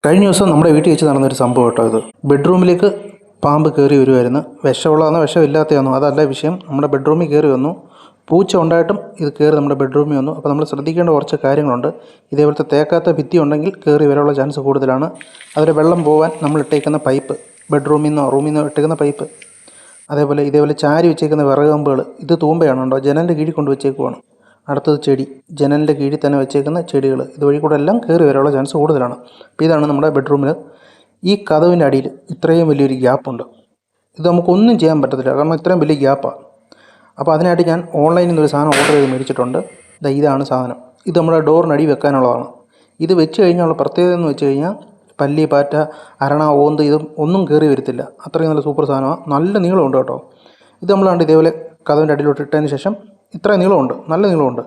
കഴിഞ്ഞ ദിവസം നമ്മുടെ വീട്ടിൽ വെച്ച് നടന്നൊരു സംഭവം കേട്ടോ ഇത്. ബെഡ്റൂമിലേക്ക് പാമ്പ് കയറി വരുമായിരുന്നു. വിഷമുള്ളതാണോ വിഷമില്ലാത്തതാണോ അതല്ല വിഷയം. നമ്മുടെ ബെഡ്റൂമിൽ കയറി വന്നു. പൂച്ച ഉണ്ടായിട്ടും ഇത് കയറി നമ്മുടെ ബെഡ്റൂമിൽ വന്നു. അപ്പോൾ നമ്മൾ ശ്രദ്ധിക്കേണ്ട കുറച്ച് കാര്യങ്ങളുണ്ട്. ഇതേപോലത്തെ തേക്കാത്ത ഭിത്തി ഉണ്ടെങ്കിൽ കയറി വരാനുള്ള ചാൻസ് കൂടുതലാണ്. അതിൽ വെള്ളം പോകാൻ നമ്മൾ ഇട്ടേക്കുന്ന പൈപ്പ്, ബെഡ്റൂമിൽ നിന്നോ റൂമിൽ നിന്നോ ഇട്ടേക്കുന്ന പൈപ്പ്, ഇതേപോലെ ചാരി വെച്ചേക്കുന്ന വിറക് കമ്പുകൾ, ഇത് തൂമ്പയാണ് ഉണ്ടോ ജനലിൻ്റെ കീഴിൽ കൊണ്ട് വെച്ചേക്കുവാണ്. അടുത്തത് ചെടി, ജനലിൻ്റെ കീഴിൽ തന്നെ വെച്ചേക്കുന്ന ചെടികൾ, ഇതുവഴി കൂടെ എല്ലാം കയറി വരാനുള്ള ചാൻസ് കൂടുതലാണ്. അപ്പോൾ ഇതാണ് നമ്മുടെ ബെഡ്റൂമിൽ. ഈ കതവിൻ്റെ അടിയിൽ ഇത്രയും വലിയൊരു ഗ്യാപ്പുണ്ട്. ഇത് നമുക്കൊന്നും ചെയ്യാൻ പറ്റത്തില്ല, കാരണം ഇത്രയും വലിയ ഗ്യാപ്പാണ്. അപ്പോൾ അതിനായിട്ട് ഞാൻ ഓൺലൈനിൽ നിന്നൊരു സാധനം ഓർഡർ ചെയ്ത് മേടിച്ചിട്ടുണ്ട്. ഇതാണ് സാധനം. ഇത് നമ്മുടെ ഡോറിനടി വെക്കാനുള്ളതാണ്. ഇത് വെച്ച് കഴിഞ്ഞാൽ പ്രത്യേകത എന്ന് വെച്ച് കഴിഞ്ഞാൽ പല്ലി, പാറ്റ, അരണ, ഓന്ത് ഇതും ഒന്നും കയറി വരത്തില്ല. അത്രയും നല്ല സൂപ്പർ സാധനമാണ്. നല്ല നീളമുണ്ട് കേട്ടോ. ഇത് നമ്മൾ കണ്ട് ഇതേപോലെ കതവിൻ്റെ അടിയിലോട്ട് ഇട്ടതിന് ശേഷം ഇത്ര നീളമുണ്ട്, നല്ല നീളമുണ്ട്.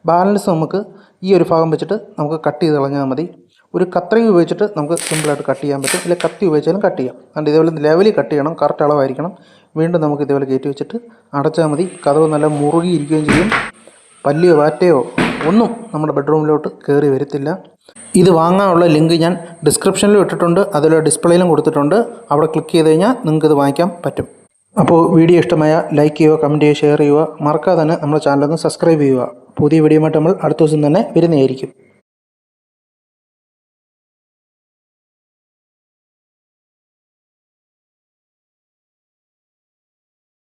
ബാലൻസ് നമുക്ക് ഈ ഒരു ഭാഗം വെച്ചിട്ട് നമുക്ക് കട്ട് ചെയ്ത് കളഞ്ഞാൽ മതി. ഒരു കത്രിക ഉപയോഗിച്ചിട്ട് നമുക്ക് സിമ്പിളായിട്ട് കട്ട് ചെയ്യാൻ പറ്റും, ഇല്ല കത്തി ഉപയോഗിച്ചാലും കട്ട് ചെയ്യാം. അതുകൊണ്ട് ഇതേപോലെ ലെവലിൽ കട്ട് ചെയ്യണം, കറക്റ്റ് അളവായിരിക്കണം. വീണ്ടും നമുക്ക് ഇതേപോലെ കയറ്റി വെച്ചിട്ട് അടച്ചാൽ മതി. കതവ് നല്ല മുറുകിയിരിക്കുകയും ചെയ്യും. പല്ലിയോ പാറ്റയോ ഒന്നും നമ്മുടെ ബെഡ്റൂമിലോട്ട് കയറി വരത്തില്ല. ഇത് വാങ്ങാനുള്ള ലിങ്ക് ഞാൻ ഡിസ്ക്രിപ്ഷനിലും ഇട്ടിട്ടുണ്ട്, അതിൽ ഡിസ്പ്ലേയിലും കൊടുത്തിട്ടുണ്ട്. അവിടെ ക്ലിക്ക് ചെയ്ത് കഴിഞ്ഞാൽ നിങ്ങൾക്ക് ഇത് വാങ്ങിക്കാൻ പറ്റും. അപ്പോൾ വീഡിയോ ഇഷ്ടമായ ലൈക്ക് ചെയ്യുക, കമൻറ്റ് ചെയ്യുക, ഷെയർ ചെയ്യുക. മറക്കാതെ തന്നെ നമ്മുടെ ചാനലൊന്ന് സബ്സ്ക്രൈബ് ചെയ്യുക. പുതിയ വീഡിയോയുമായിട്ട് നമ്മൾ അടുത്ത ദിവസം തന്നെ വരുന്നതായിരിക്കും.